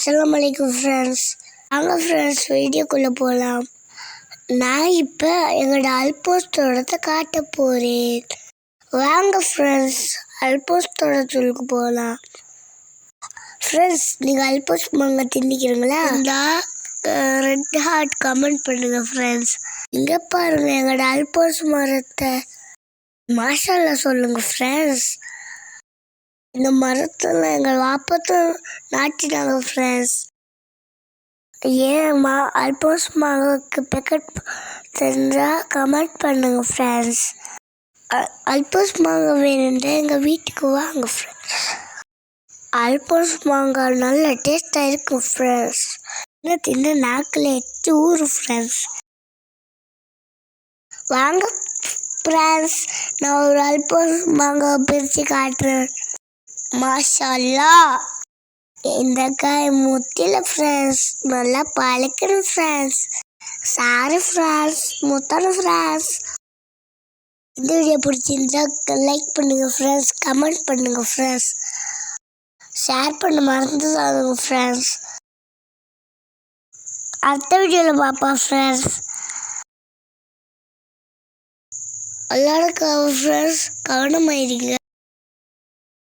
அஸ்ஸலாமு அலைக்கும் ஃப்ரெண்ட்ஸ். வாங்க ஃப்ரெண்ட்ஸ், வீடியோக்குள்ளே போகலாம். நான் இப்போ எங்களோட அல்போஸ் தோட்டத்தை காட்ட போகிறேன். வாங்க ஃப்ரெண்ட்ஸ், அல்போஸ் தோட்டத்துக்கு போகலாம். ஃப்ரெண்ட்ஸ், நீங்கள் அல்போஸ் மாங்காய் தின்னிக்கிறீங்களா? இந்த ரெட் ஹார்ட் கமெண்ட் பண்ணுங்க ஃப்ரெண்ட்ஸ். இங்கே பாருங்கள் எங்களோட அல்போஸ் மரத்தை. மாஷால்லா சொல்லுங்க ஃப்ரெண்ட்ஸ். இந்த மரத்தில் எங்கள் வாப்பத்தை நாட்டினாங்க ஃப்ரெண்ட்ஸ். ஏன் அல்போஸ் மாவுக்கு பேக்கெட் தெரிஞ்சால் கமெண்ட் பண்ணுங்க ஃப்ரெண்ட்ஸ். அல்போஸ் மாங்காய் வேணும்னா எங்கள் வீட்டுக்கு வாங்க ஃப்ரெண்ட்ஸ். அல்போஸ் மாங்காய் நல்ல டேஸ்ட்டாக இருக்கும் ஃப்ரெண்ட்ஸ். தின்ன நாக்கில் எட்டு ஊறும் ஃப்ரெண்ட்ஸ். வாங்க ஃப்ரெண்ட்ஸ், நான் ஒரு அல்போஸ் மாங்காய் பிரித்து காட்டுறேன். மாஷால்லா, இந்த காய் முத்தில ஃப்ரெண்ட்ஸ், நல்லா பழக்கணும் ஃப்ரெண்ட்ஸ். சாரி ஃப்ரெண்ட்ஸ், முத்தணும் ஃப்ரெண்ட்ஸ். இந்த வீடியோ பிடிச்சிருந்தா லைக் பண்ணுங்க ஃப்ரெண்ட்ஸ், கமெண்ட் பண்ணுங்க ஃப்ரெண்ட்ஸ், ஷேர் பண்ண மறந்துடாதுங்க ஃப்ரெண்ட்ஸ். அடுத்த வீடியோவில் பார்ப்போம் ஃப்ரெண்ட்ஸ். எல்லாருக்கும் ஃப்ரெண்ட்ஸ் கவனமாயிருங்க.